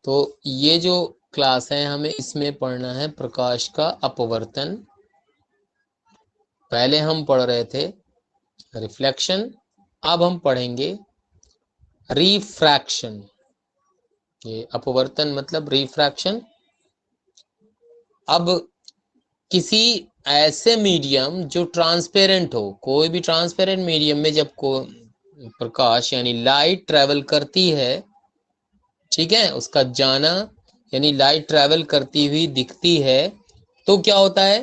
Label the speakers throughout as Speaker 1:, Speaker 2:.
Speaker 1: तो ये जो क्लास है हमें इसमें पढ़ना है प्रकाश का अपवर्तन। पहले हम पढ़ रहे थे रिफ्लेक्शन, अब हम पढ़ेंगे रिफ्रैक्शन। ये अपवर्तन मतलब रिफ्रैक्शन। अब किसी ऐसे मीडियम जो ट्रांसपेरेंट हो, कोई भी ट्रांसपेरेंट मीडियम में जब को प्रकाश यानी लाइट ट्रेवल करती है, ठीक है, उसका जाना यानी लाइट ट्रेवल करती हुई दिखती है, तो क्या होता है,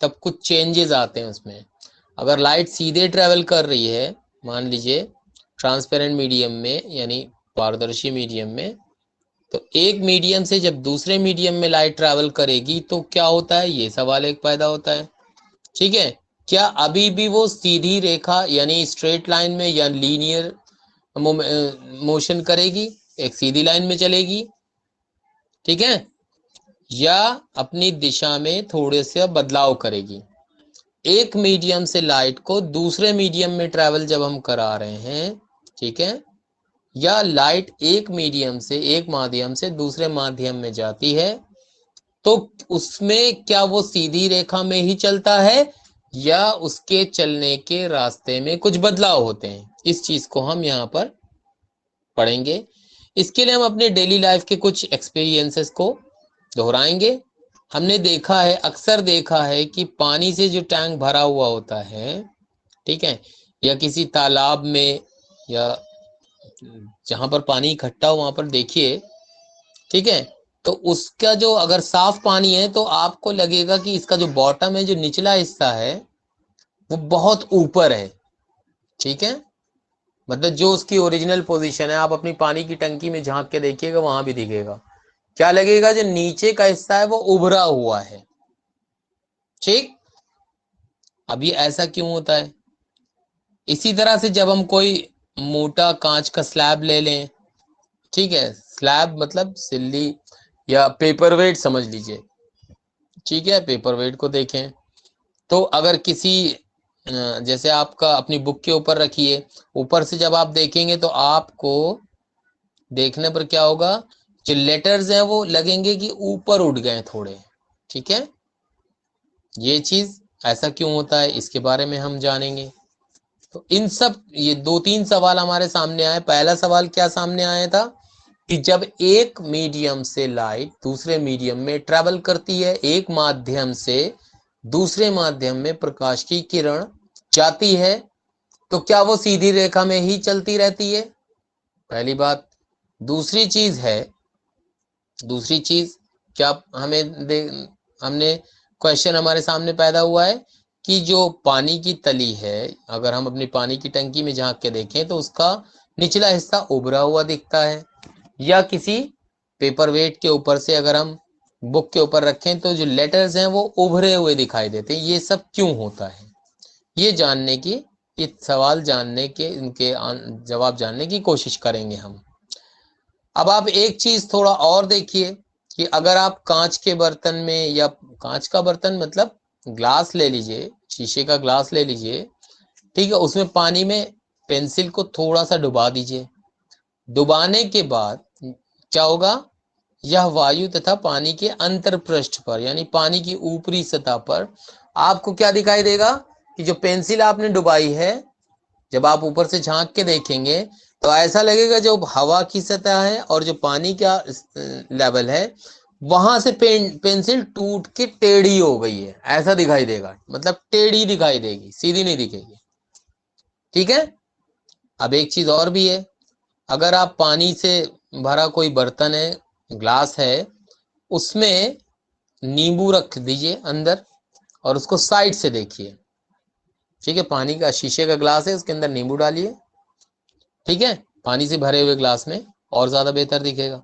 Speaker 1: तब कुछ चेंजेस आते हैं उसमें। अगर लाइट सीधे ट्रेवल कर रही है, मान लीजिए ट्रांसपेरेंट मीडियम में यानी पारदर्शी मीडियम में, तो एक मीडियम से जब दूसरे मीडियम में लाइट ट्रैवल करेगी तो क्या होता है, ये सवाल एक पैदा होता है। ठीक है, क्या अभी भी वो सीधी रेखा यानी स्ट्रेट लाइन में या लीनियर मोशन करेगी, एक सीधी लाइन में चलेगी, ठीक है, या अपनी दिशा में थोड़े से बदलाव करेगी। एक मीडियम से लाइट को दूसरे मीडियम में ट्रैवल जब हम करा रहे हैं, ठीक है, या लाइट एक मीडियम से एक माध्यम से दूसरे माध्यम में जाती है, तो उसमें क्या वो सीधी रेखा में ही चलता है या उसके चलने के रास्ते में कुछ बदलाव होते हैं, इस चीज को हम यहाँ पर पढ़ेंगे। इसके लिए हम अपने डेली लाइफ के कुछ एक्सपीरियंसेस को दोहराएंगे। हमने देखा है, अक्सर देखा है कि पानी से जो टैंक भरा हुआ होता है, ठीक है, या किसी तालाब में या जहां पर पानी इकट्ठा हो वहां पर देखिए, ठीक है, तो उसका जो अगर साफ पानी है तो आपको लगेगा कि इसका जो बॉटम है, जो निचला हिस्सा है, वो बहुत ऊपर है। ठीक है, मतलब जो उसकी ओरिजिनल पोजीशन है, आप अपनी पानी की टंकी में झांक के देखिएगा, वहां भी दिखेगा, क्या लगेगा, जो नीचे का हिस्सा है वो उभरा हुआ है। ठीक, अब ये ऐसा क्यों होता है? इसी तरह से जब हम कोई मोटा कांच का स्लैब ले लें, ठीक है, स्लैब मतलब सिल्ली या पेपरवेट समझ लीजिए, ठीक है, पेपरवेट को देखें तो अगर किसी जैसे आपका अपनी बुक के ऊपर रखिए, ऊपर से जब आप देखेंगे तो आपको देखने पर क्या होगा, जो लेटर्स हैं वो लगेंगे कि ऊपर उठ गए थोड़े। ठीक है, ये चीज ऐसा क्यों होता है इसके बारे में हम जानेंगे। तो इन सब ये दो तीन सवाल हमारे सामने आए। पहला सवाल क्या सामने आया था कि जब एक मीडियम से लाइट दूसरे मीडियम में ट्रेवल करती है, एक माध्यम से दूसरे माध्यम में प्रकाश की किरण जाती है, तो क्या वो सीधी रेखा में ही चलती रहती है? पहली बात। दूसरी चीज है, दूसरी चीज क्या हमने क्वेश्चन हमारे सामने पैदा हुआ है कि जो पानी की तली है, अगर हम अपनी पानी की टंकी में झांक के देखें तो उसका निचला हिस्सा उभरा हुआ दिखता है, या किसी पेपर वेट के ऊपर से अगर हम बुक के ऊपर रखें तो जो लेटर्स हैं वो उभरे हुए दिखाई देते हैं। ये सब क्यों होता है, ये जानने की, ये सवाल जानने के, इनके जवाब जानने की कोशिश करेंगे हम। अब आप एक चीज थोड़ा और देखिए कि अगर आप कांच के बर्तन में, या कांच का बर्तन मतलब ग्लास ले लीजिए, शीशे का ग्लास ले लीजिए, ठीक है, उसमें पानी में पेंसिल को थोड़ा सा डुबा दीजिए। डुबाने के बाद क्या होगा, यह वायु तथा पानी के अंतर पृष्ठ पर यानी पानी की ऊपरी सतह पर आपको क्या दिखाई देगा कि जो पेंसिल आपने डुबाई है, जब आप ऊपर से झांक के देखेंगे तो ऐसा लगेगा जो हवा की सतह है और जो पानी का लेवल है, वहां से पेंसिल टूट के टेढ़ी हो गई है, ऐसा दिखाई देगा, मतलब टेढ़ी दिखाई देगी, सीधी नहीं दिखेगी। ठीक है, अब एक चीज और भी है, अगर आप पानी से भरा कोई बर्तन है, ग्लास है, उसमें नींबू रख दीजिए अंदर और उसको साइड से देखिए। ठीक है, पानी का शीशे का ग्लास है, उसके अंदर नींबू डालिए, ठीक है, पानी से भरे हुए ग्लास में, और ज्यादा बेहतर दिखेगा।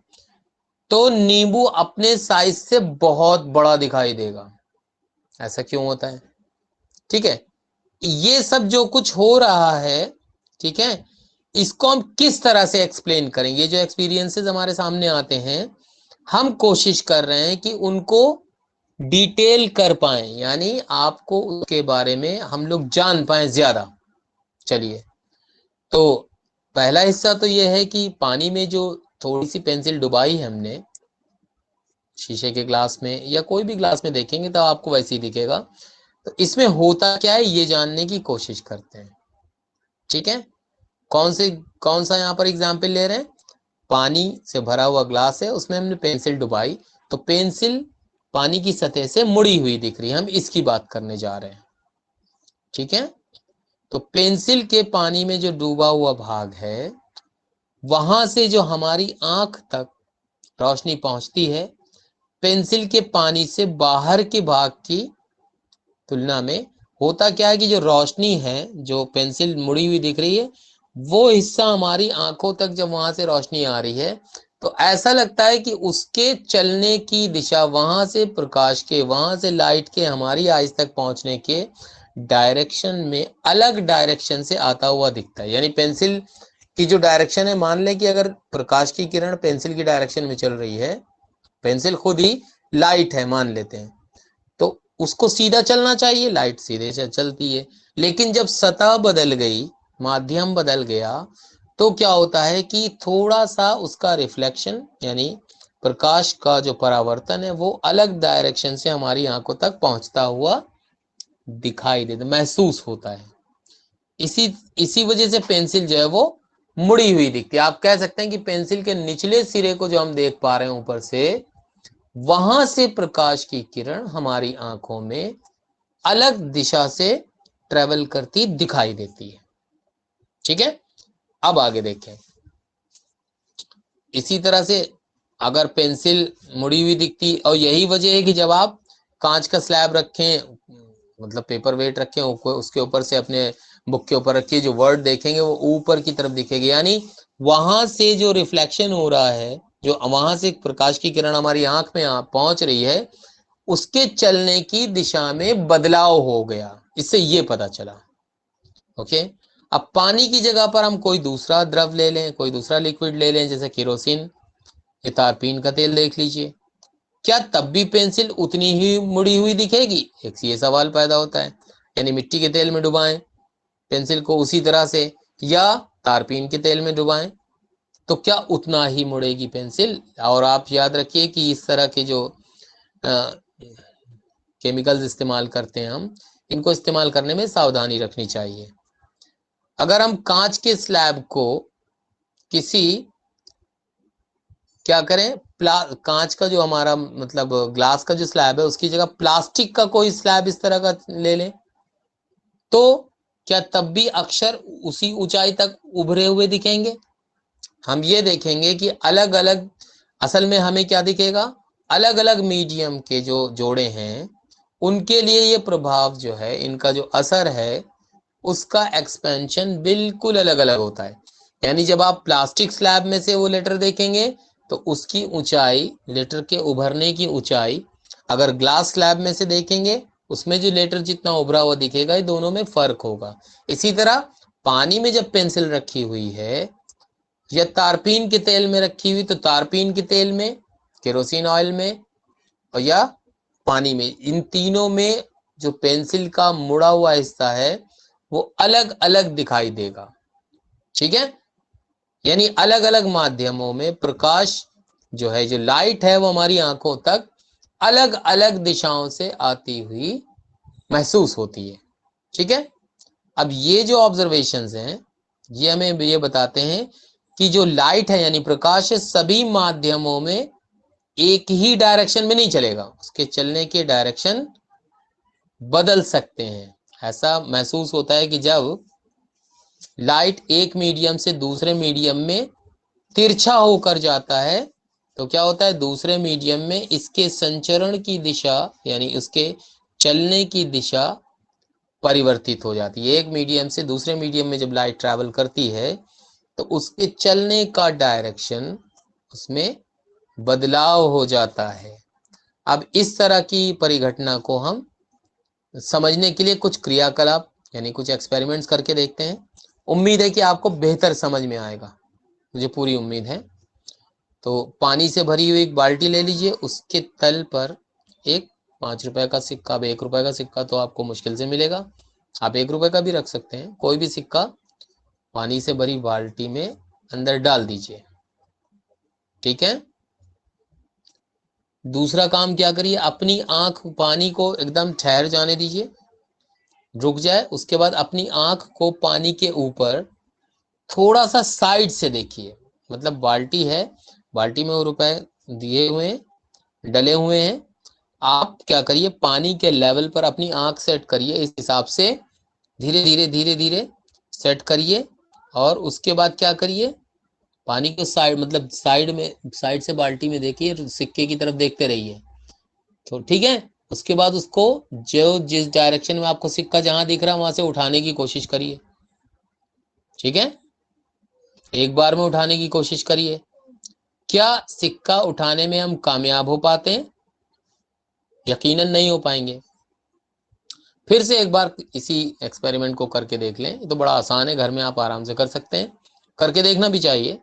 Speaker 1: तो नींबू अपने साइज से बहुत बड़ा दिखाई देगा। ऐसा क्यों होता है? ठीक है, ये सब जो कुछ हो रहा है, ठीक है, इसको हम किस तरह से एक्सप्लेन करेंगे? जो एक्सपीरियंसेस हमारे सामने आते हैं, हम कोशिश कर रहे हैं कि उनको डिटेल कर पाए, यानी आपको उसके बारे में हम लोग जान पाए ज्यादा। चलिए, तो पहला हिस्सा तो यह है कि पानी में जो थोड़ी सी पेंसिल डुबाई है हमने, शीशे के ग्लास में या कोई भी ग्लास में देखेंगे तो आपको वैसे ही दिखेगा। तो इसमें होता क्या है ये जानने की कोशिश करते हैं। ठीक है, कौन सा यहाँ पर एग्जाम्पल ले रहे हैं? पानी से भरा हुआ ग्लास है, उसमें हमने पेंसिल डुबाई, तो पेंसिल पानी की सतह से मुड़ी हुई दिख रही है, हम इसकी बात करने जा रहे हैं। ठीक है, तो पेंसिल के पानी में जो डूबा हुआ भाग है, वहां से जो हमारी आंख तक रोशनी पहुंचती है, पेंसिल के पानी से बाहर के भाग की तुलना में होता क्या है कि जो रोशनी है, जो पेंसिल मुड़ी हुई दिख रही है, वो हिस्सा हमारी आंखों तक जब वहां से रोशनी आ रही है तो ऐसा लगता है कि उसके चलने की दिशा, वहां से प्रकाश के, वहां से लाइट के हमारी आइज तक पहुंचने के डायरेक्शन में अलग डायरेक्शन से आता हुआ दिखता है। यानी पेंसिल की जो डायरेक्शन है, मान लें कि अगर प्रकाश की किरण पेंसिल की डायरेक्शन में चल रही है, पेंसिल खुद ही लाइट है मान लेते हैं, तो उसको सीधा चलना चाहिए, लाइट सीधे से चलती है। लेकिन जब सतह बदल गई, माध्यम बदल गया, तो क्या होता है कि थोड़ा सा उसका रिफ्लेक्शन यानी प्रकाश का जो परावर्तन है वो अलग डायरेक्शन से हमारी आंखों तक पहुंचता हुआ दिखाई देता, महसूस होता है। इसी इसी वजह से पेंसिल जो है वो मुड़ी हुई दिखती है। आप कह सकते हैं कि पेंसिल के निचले सिरे को जो हम देख पा रहे हैं ऊपर से, वहां से प्रकाश की किरण हमारी आंखों में अलग दिशा से ट्रेवल करती दिखाई देती है। ठीक है, अब आगे देखें। इसी तरह से अगर पेंसिल मुड़ी हुई दिखती, और यही वजह है कि जब आप कांच का स्लैब रखें, मतलब पेपर वेट रखें, उसके ऊपर से अपने बुक के ऊपर रखिए, जो वर्ड देखेंगे वो ऊपर की तरफ दिखेगी। यानी वहां से जो रिफ्लेक्शन हो रहा है, जो वहां से प्रकाश की किरण हमारी आंख में पहुंच रही है, उसके चलने की दिशा में बदलाव हो गया, इससे ये पता चला। ओके, अब पानी की जगह पर हम कोई दूसरा द्रव ले लें, कोई दूसरा लिक्विड ले लें, जैसे केरोसिन या तारपीन का तेल देख लीजिए, क्या तब भी पेंसिल उतनी ही मुड़ी हुई दिखेगी? एक ये सवाल पैदा होता है। यानी मिट्टी के तेल में डुबाएं पेंसिल को उसी तरह से, या तारपीन के तेल में डुबाएं, तो क्या उतना ही मुड़ेगी पेंसिल? और आप याद रखिए कि इस तरह के जो केमिकल्स इस्तेमाल करते हैं हम, इनको इस्तेमाल करने में सावधानी रखनी चाहिए। अगर हम कांच के स्लैब को किसी, क्या करें, कांच का जो हमारा मतलब ग्लास का जो स्लैब है, उसकी जगह प्लास्टिक का कोई स्लैब इस तरह का ले लें, तो क्या तब भी अक्षर उसी ऊंचाई तक उभरे हुए दिखेंगे? हम ये देखेंगे कि अलग अलग, असल में हमें क्या दिखेगा, अलग अलग मीडियम के जो जोड़े हैं उनके लिए ये प्रभाव जो है, इनका जो असर है, उसका एक्सपेंशन बिल्कुल अलग अलग होता है। यानी जब आप प्लास्टिक स्लैब में से वो लेटर देखेंगे तो उसकी ऊंचाई, लेटर के उभरने की ऊंचाई, अगर ग्लास स्लैब में से देखेंगे उसमें जो लेटर जितना उभरा हुआ दिखेगा, ये दोनों में फर्क होगा। इसी तरह पानी में जब पेंसिल रखी हुई है या तारपीन के तेल में रखी हुई, तो तारपीन के तेल में, केरोसिन ऑयल में, और या पानी में, इन तीनों में जो पेंसिल का मुड़ा हुआ हिस्सा है वो अलग अलग दिखाई देगा। ठीक है, यानी अलग अलग माध्यमों में प्रकाश जो है, जो लाइट है, वो हमारी आंखों तक अलग अलग दिशाओं से आती हुई महसूस होती है। ठीक है, अब ये जो ऑब्जर्वेशंस हैं, ये हमें ये बताते हैं कि जो लाइट है यानी प्रकाश है, सभी माध्यमों में एक ही डायरेक्शन में नहीं चलेगा, उसके चलने के डायरेक्शन बदल सकते हैं। ऐसा महसूस होता है कि जब लाइट एक मीडियम से दूसरे मीडियम में तिरछा होकर जाता है, तो क्या होता है, दूसरे मीडियम में इसके संचरण की दिशा यानी उसके चलने की दिशा परिवर्तित हो जाती है। एक मीडियम से दूसरे मीडियम में जब लाइट ट्रैवल करती है तो उसके चलने का डायरेक्शन, उसमें बदलाव हो जाता है। अब इस तरह की परिघटना को हम समझने के लिए कुछ क्रियाकलाप यानी कुछ एक्सपेरिमेंट्स करके देखते हैं। उम्मीद है कि आपको बेहतर समझ में आएगा, मुझे पूरी उम्मीद है। तो पानी से भरी हुई एक बाल्टी ले लीजिए, उसके तल पर एक 5 रुपए का सिक्का, अब 1 रुपए का सिक्का तो आपको मुश्किल से मिलेगा, आप 1 रुपए का भी रख सकते हैं, कोई भी सिक्का पानी से भरी बाल्टी में अंदर डाल दीजिए। ठीक है, दूसरा काम क्या करिए, अपनी आंख पानी को एकदम ठहर जाने दीजिए, रुक जाए। उसके बाद अपनी आंख को पानी के ऊपर थोड़ा सा साइड से देखिए, मतलब बाल्टी है, बाल्टी में वो रुपए दिए हुए हैं, डले हुए हैं। आप क्या करिए, पानी के लेवल पर अपनी आंख सेट करिए, इस हिसाब से धीरे धीरे धीरे धीरे सेट करिए। और उसके बाद क्या करिए, पानी के साइड, मतलब साइड में, साइड से बाल्टी में देखिए, सिक्के की तरफ देखते रहिए। तो ठीक है, उसके बाद उसको जो जिस डायरेक्शन में आपको सिक्का जहां दिख रहा है वहां से उठाने की कोशिश करिए। ठीक है, एक बार में उठाने की कोशिश करिए। क्या सिक्का उठाने में हम कामयाब हो पाते हैं? यकीनन नहीं हो पाएंगे। फिर से एक बार इसी एक्सपेरिमेंट को करके देख लें, ये तो बड़ा आसान है, घर में आप आराम से कर सकते हैं, करके देखना भी चाहिए।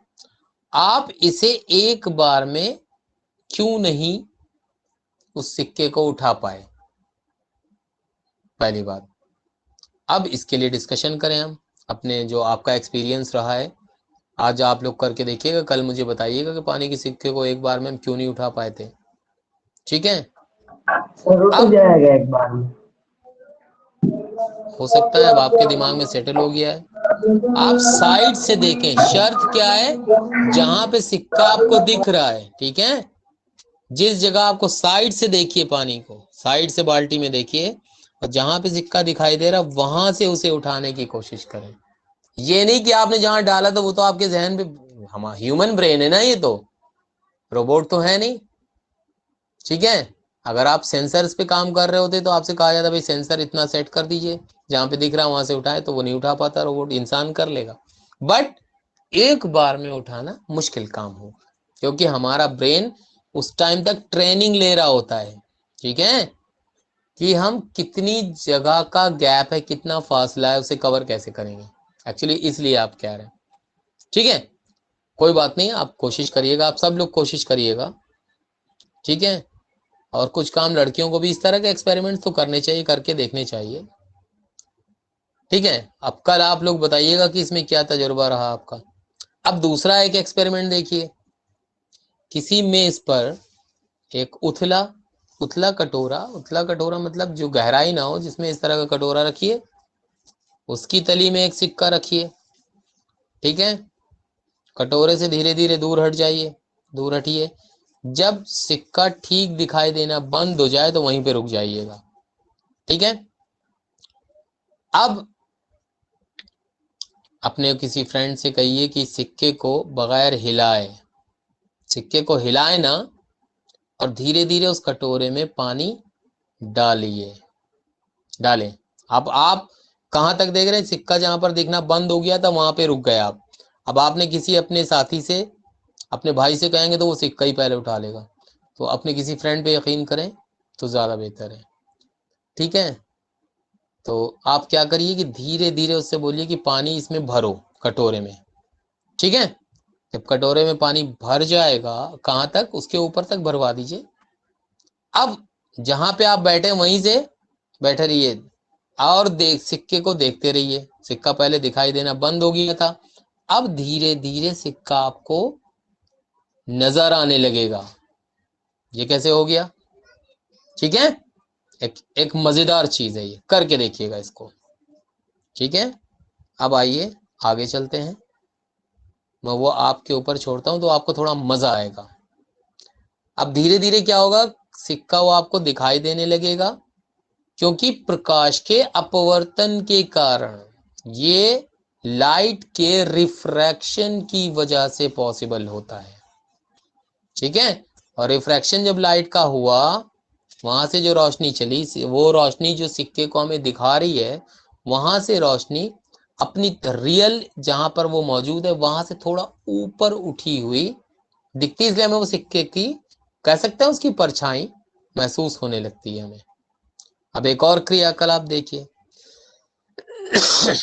Speaker 1: आप इसे एक बार में क्यों नहीं उस सिक्के को उठा पाए, पहली बात। अब इसके लिए डिस्कशन करें हम, अपने जो आपका एक्सपीरियंस रहा है, आज आप लोग करके देखिएगा, कल मुझे बताइएगा कि पानी के सिक्के को एक बार में हम क्यों नहीं उठा पाए थे। ठीक है,
Speaker 2: सर रुक
Speaker 1: अब
Speaker 2: जाएगा एक बार में।
Speaker 1: हो सकता है अब आपके दिमाग में सेटल हो गया है। आप साइड से देखें, शर्त क्या है, जहां पे सिक्का आपको दिख रहा है, ठीक है, जिस जगह आपको साइड से देखिए, पानी को साइड से बाल्टी में देखिए, और जहां पे सिक्का दिखाई दे रहा वहां से उसे उठाने की कोशिश करें। ये नहीं कि आपने जहां डाला तो वो तो आपके जहन पे, हम ह्यूमन ब्रेन है ना, ये तो रोबोट तो है नहीं। ठीक है, अगर आप सेंसर्स पे काम कर रहे होते तो आपसे कहा जाता भाई सेंसर इतना सेट कर दीजिए, जहां पे दिख रहा वहां से उठाए, तो वो नहीं उठा पाता रोबोट, इंसान कर लेगा। बट एक बार में उठाना मुश्किल काम होगा, क्योंकि हमारा ब्रेन उस टाइम तक ट्रेनिंग ले रहा होता है, ठीक है, कि हम कितनी जगह का गैप है, कितना फासला है, उसे कवर कैसे करेंगे। एक्चुअली इसलिए आप कह रहे हैं। ठीक है, कोई बात नहीं, आप कोशिश करिएगा, आप सब लोग कोशिश करिएगा। ठीक है, और कुछ काम लड़कियों को भी इस तरह के एक्सपेरिमेंट तो करने चाहिए, करके देखने चाहिए। ठीक है, अब कल आप लोग बताइएगा कि इसमें क्या तजुर्बा रहा आपका। अब दूसरा एक एक्सपेरिमेंट देखिए, किसी मेज पर एक उथला उथला कटोरा, उथला कटोरा मतलब जो गहराई ना हो, जिसमें इस तरह का कटोरा रखिए, उसकी तली में एक सिक्का रखिए। ठीक है, कटोरे से धीरे धीरे दूर हट जाइए, दूर हटिए। जब सिक्का ठीक दिखाई देना बंद हो जाए तो वहीं पे रुक जाइएगा। ठीक है, अब अपने किसी फ्रेंड से कहिए कि सिक्के को बगैर हिलाए, सिक्के को हिलाए ना, और धीरे धीरे उस कटोरे में पानी डालिए, डालें। आप कहां तक देख रहे हैं, सिक्का जहां पर दिखना बंद हो गया था वहां पे रुक गए आप। अब आपने किसी अपने साथी से, अपने भाई से कहेंगे तो वो सिक्का ही पहले उठा लेगा, तो अपने किसी फ्रेंड पे यकीन करें तो ज्यादा बेहतर है। ठीक है, तो आप क्या करिए कि धीरे धीरे उससे बोलिए कि पानी इसमें भरो, कटोरे में। ठीक है, जब कटोरे में पानी भर जाएगा, कहां तक, उसके ऊपर तक भरवा दीजिए। अब जहां पे आप बैठे वहीं से बैठे रहिए, और देख सिक्के को देखते रहिए। सिक्का पहले दिखाई देना बंद हो गया था, अब धीरे धीरे सिक्का आपको नजर आने लगेगा। ये कैसे हो गया? ठीक है, एक मजेदार चीज है, ये करके देखिएगा इसको। ठीक है, अब आइए आगे चलते हैं, मैं वो आपके ऊपर छोड़ता हूं तो आपको थोड़ा मजा आएगा। अब धीरे धीरे क्या होगा, सिक्का वो आपको दिखाई देने लगेगा, क्योंकि प्रकाश के अपवर्तन के कारण, ये लाइट के रिफ्रैक्शन की वजह से पॉसिबल होता है। ठीक है, और रिफ्रैक्शन जब लाइट का हुआ, वहां से जो रोशनी चली, वो रोशनी जो सिक्के को हमें दिखा रही है, वहां से रोशनी अपनी रियल जहां पर वो मौजूद है वहां से थोड़ा ऊपर उठी हुई दिखती, इसलिए हमें वो सिक्के की, कह सकते हैं उसकी परछाई महसूस होने लगती है हमें। अब एक और क्रियाकलाप देखिए,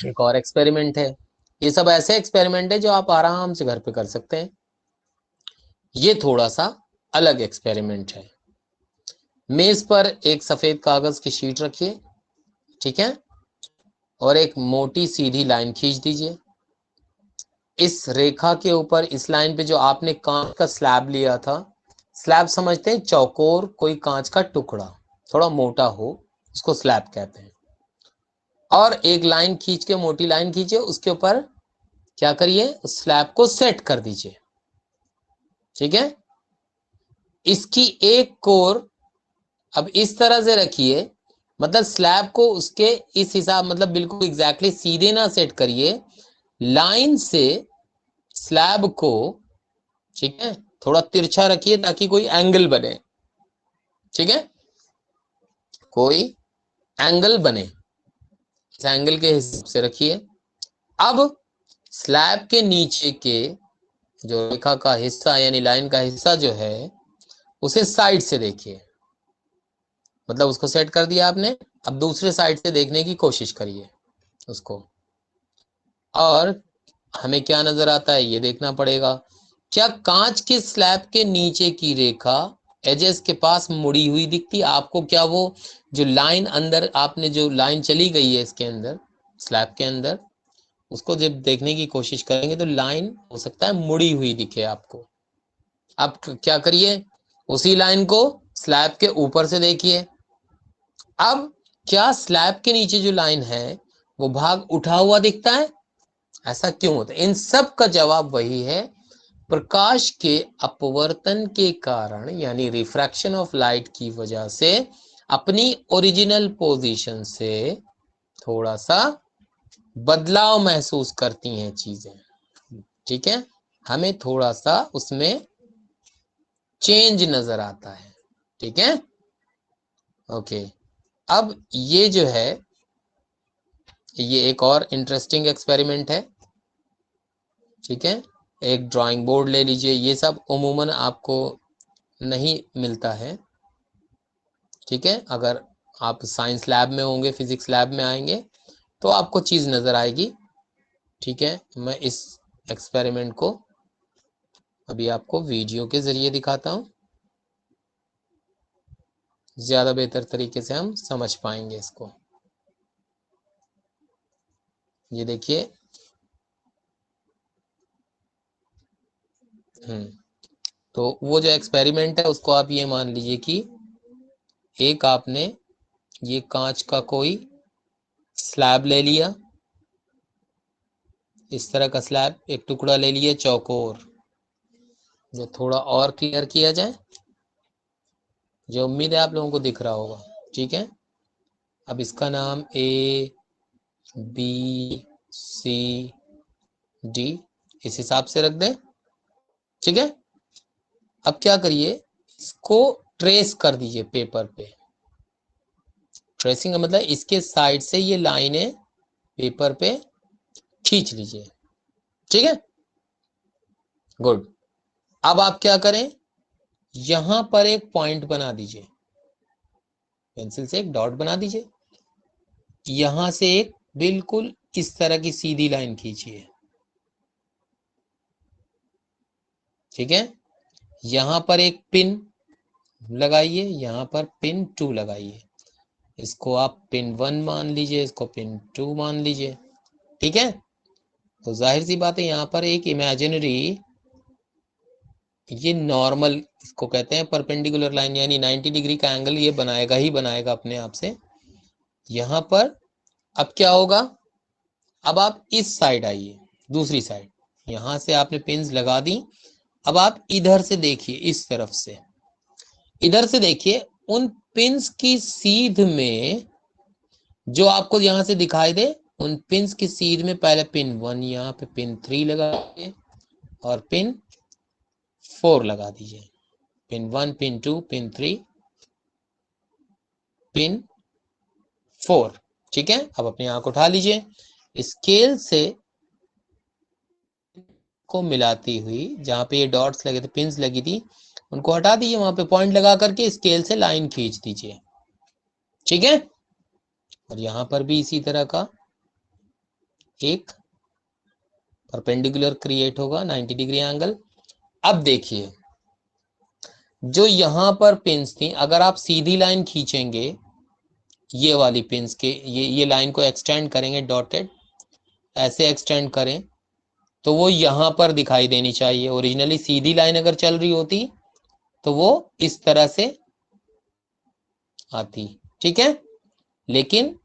Speaker 1: एक और एक्सपेरिमेंट है। ये सब ऐसे एक्सपेरिमेंट है जो आप आराम से घर पे कर सकते हैं। ये थोड़ा सा अलग एक्सपेरिमेंट है। मेज पर एक सफेद कागज की शीट रखिए, ठीक है, और एक मोटी सीधी लाइन खींच दीजिए। इस रेखा के ऊपर, इस लाइन पे जो आपने कांच का स्लैब लिया था, स्लैब समझते हैं चौकोर कोई कांच का टुकड़ा थोड़ा मोटा हो, उसको स्लैब कहते हैं। और एक लाइन खींच के, मोटी लाइन खींचे, उसके ऊपर क्या करिए, स्लैब को सेट कर दीजिए। ठीक है, इसकी एक कोर अब इस तरह से रखिए, मतलब स्लैब को उसके इस हिसाब, मतलब बिल्कुल एग्जैक्टली सीधे ना सेट करिए, लाइन से स्लैब को, ठीक है, थोड़ा तिरछा रखिए ताकि कोई एंगल बने। ठीक है, कोई एंगल बने, इस एंगल के हिसाब से रखिए। अब स्लैब के नीचे के जो रेखा का हिस्सा यानी लाइन का हिस्सा जो है, उसे साइड से देखिए। मतलब उसको सेट कर दिया आपने, अब दूसरे साइड से देखने की कोशिश करिए उसको। और हमें क्या नजर आता है ये देखना पड़ेगा। क्या कांच के स्लैब के नीचे की रेखा एजेस के पास मुड़ी हुई दिखती है आपको? क्या वो जो लाइन अंदर आपने जो लाइन चली गई है इसके अंदर, स्लैब के अंदर, उसको जब देखने की कोशिश करेंगे तो लाइन हो सकता है मुड़ी हुई दिखे आपको। आप क्या करिए, उसी लाइन को स्लैब के ऊपर से देखिए। अब क्या स्लैब के नीचे जो लाइन है वो भाग उठा हुआ दिखता है? ऐसा क्यों होता है? इन सब का जवाब वही है, प्रकाश के अपवर्तन के कारण यानी रिफ्रैक्शन ऑफ लाइट की वजह से अपनी ओरिजिनल पोजीशन से थोड़ा सा बदलाव महसूस करती हैं चीजें। ठीक है, हमें थोड़ा सा उसमें चेंज नजर आता है। ठीक है, ओके। अब ये जो है, ये एक और इंटरेस्टिंग एक्सपेरिमेंट है। ठीक है, एक ड्राइंग बोर्ड ले लीजिए, ये सब उमूमन आपको नहीं मिलता है। ठीक है, अगर आप साइंस लैब में होंगे, फिजिक्स लैब में आएंगे तो आपको चीज नजर आएगी। ठीक है, मैं इस एक्सपेरिमेंट को अभी आपको वीडियो के जरिए दिखाता हूं, ज्यादा बेहतर तरीके से हम समझ पाएंगे इसको। ये देखिए, तो वो जो एक्सपेरिमेंट है उसको आप ये मान लीजिए कि एक आपने ये कांच का कोई स्लैब ले लिया, इस तरह का स्लैब, एक टुकड़ा ले लिए चौकोर, जो थोड़ा और क्लियर किया जाए, जो उम्मीद है आप लोगों को दिख रहा होगा। ठीक है, अब इसका नाम ए बी सी डी इस हिसाब से रख दें। ठीक है, अब क्या करिए, इसको ट्रेस कर दीजिए पेपर पे। ट्रेसिंग का मतलब इसके साइड से ये लाइनें पेपर पे खींच लीजिए। ठीक है, गुड। अब आप क्या करें, यहां पर एक पॉइंट बना दीजिए, पेंसिल से एक डॉट बना दीजिए। यहां से एक बिल्कुल इस तरह की सीधी लाइन खींचिए। ठीक है, यहां पर एक पिन लगाइए, यहां पर पिन 2 लगाइए। इसको आप पिन 1 मान लीजिए, इसको पिन 2 मान लीजिए। ठीक है, तो जाहिर सी बात है यहां पर एक इमेजिनरी, ये नॉर्मल इसको कहते हैं परपेंडिकुलर लाइन, यानी 90 डिग्री का एंगल ये बनाएगा ही बनाएगा अपने आप से यहां पर। अब क्या होगा, अब आप इस साइड आइए, दूसरी साइड, यहां से आपने पिन्स लगा दी। अब आप इधर से देखिए, इस तरफ से इधर से देखिए, उन पिन्स की सीध में जो आपको यहां से दिखाई दे, उन पिन्स की सीध में पहले पिन 1, यहाँ पे पिन 3 लगाइए और पिन 4 लगा दीजिए। Pin 1, pin 2, pin 3, pin 4। ठीक है, अब अपनी आंख उठा लीजिए, स्केल से को मिलाती हुई जहां पे ये डॉट्स लगे थे, पिन्स लगी थी, उनको हटा दीजिए, वहां पे पॉइंट लगा करके स्केल से लाइन खींच दीजिए। ठीक है, और यहां पर भी इसी तरह का एक परपेंडिकुलर क्रिएट होगा 90 डिग्री एंगल। अब देखिए, जो यहां पर पिन्स थी, अगर आप सीधी लाइन खींचेंगे, ये वाली पिन्स के ये लाइन को एक्सटेंड करेंगे, डॉटेड ऐसे एक्सटेंड करें, तो वो यहां पर दिखाई देनी चाहिए। ओरिजिनली सीधी लाइन अगर चल रही होती तो वो इस तरह से आती, ठीक है। लेकिन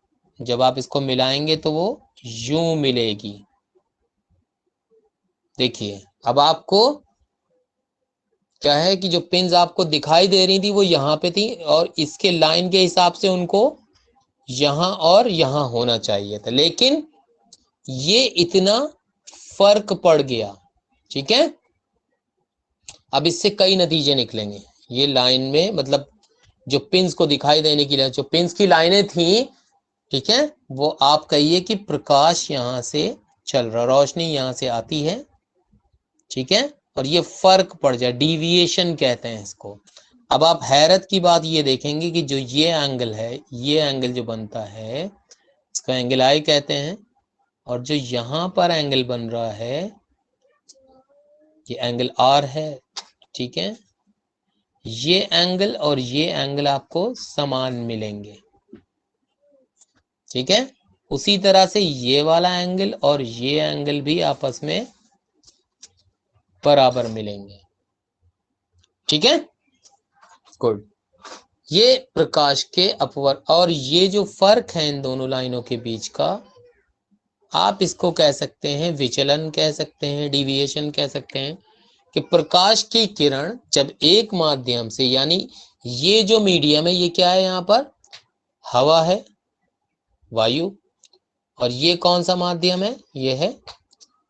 Speaker 1: जब आप इसको मिलाएंगे तो वो यूं मिलेगी। देखिए अब आपको क्या है कि जो पिंस आपको दिखाई दे रही थी वो यहाँ पे थी, और इसके लाइन के हिसाब से उनको यहां और यहां होना चाहिए था, लेकिन ये इतना फर्क पड़ गया, ठीक है। अब इससे कई नतीजे निकलेंगे। ये लाइन में मतलब जो पिंस को दिखाई देने के लिए जो पिंस की लाइनें थी, ठीक है, वो आप कहिए कि प्रकाश यहां से चल रहा, रोशनी यहां से आती है, ठीक है, और ये फर्क पड़ जाए, डीविएशन कहते हैं इसको। अब आप हैरत की बात ये देखेंगे कि जो ये एंगल है, ये एंगल जो बनता है इसको एंगल आई कहते हैं, और जो यहां पर एंगल बन रहा है ये एंगल आर है, ठीक है। ये एंगल और ये एंगल आपको समान मिलेंगे, ठीक है। उसी तरह से ये वाला एंगल और ये एंगल भी आपस में बराबर मिलेंगे, ठीक है। गुड। ये प्रकाश के अपवर्त, और ये जो फर्क है इन दोनों लाइनों के बीच का, आप इसको कह सकते हैं विचलन, कह सकते हैं डिविएशन, कह सकते हैं कि प्रकाश की किरण जब एक माध्यम से, यानी ये जो मीडियम है ये क्या है, यहाँ पर हवा है, वायु, और ये कौन सा माध्यम है, ये है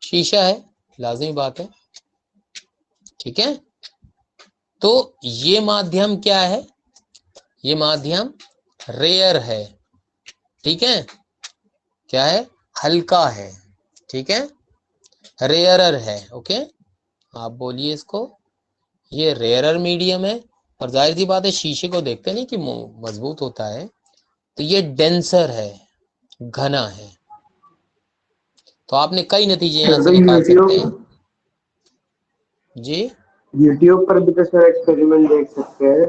Speaker 1: शीशा है, लाजमी बात है, ठीक है। तो ये माध्यम क्या है, ये माध्यम रेयर है, ठीक है, क्या है, हल्का है, ठीक है, रेयरर है, ओके। आप बोलिए इसको, ये रेयरर मीडियम है, और जाहिर सी बात है शीशे को देखते नहीं कि मजबूत होता है, तो ये डेंसर है, घना है। तो आपने कई नतीजे यहां
Speaker 2: सर
Speaker 1: से
Speaker 2: तो
Speaker 1: निकाल सकते हैं जी।
Speaker 2: यूट्यूब पर भी तो सर एक्सपेरिमेंट देख सकते हैं।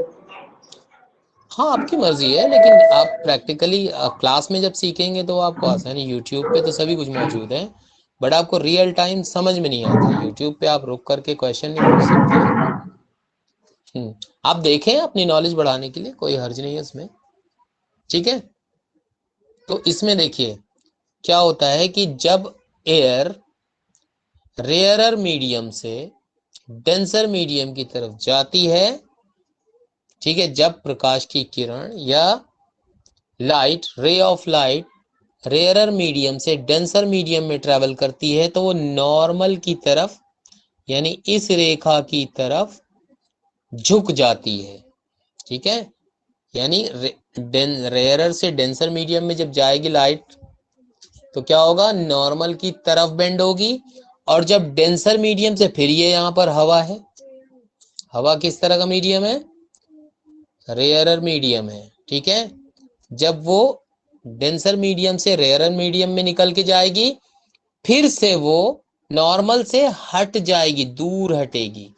Speaker 1: हाँ आपकी मर्जी है, लेकिन आप प्रैक्टिकली क्लास में जब सीखेंगे तो आपको आसानी, यूट्यूब पे तो सभी कुछ मौजूद है, बट आपको रियल टाइम समझ में नहीं आता। यूट्यूब पे आप रुक करके क्वेश्चन नहीं पूछ सकते हैं। आप देखें अपनी नॉलेज बढ़ाने के लिए, कोई हर्ज नहीं है उसमें, ठीक है। तो इसमें देखिए क्या होता है कि जब एयर रेयरर मीडियम से डेंसर मीडियम की तरफ जाती है, ठीक है, जब प्रकाश की किरण या light, ray of light rarer medium से डेंसर मीडियम में ट्रेवल करती है, तो वो नॉर्मल की तरफ, यानी इस रेखा की तरफ झुक जाती है, ठीक है। यानी रेयरर से डेंसर मीडियम में जब जाएगी लाइट तो क्या होगा, नॉर्मल की तरफ बेंड होगी, और जब डेंसर मीडियम से, फिर ये यहां पर हवा है, हवा किस तरह का मीडियम है, रेयरर मीडियम है, ठीक है। जब वो डेंसर मीडियम से रेयरर मीडियम में निकल के जाएगी, फिर से वो नॉर्मल से हट जाएगी, दूर हटेगी,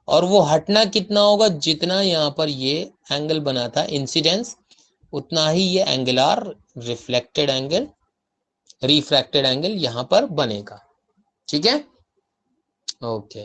Speaker 1: और वो हटना कितना होगा, जितना यहाँ पर ये एंगल बना था इंसिडेंस, उतना ही ये angular reflected angle, refracted angle यहाँ पर बनेगा, ठीक है। ओके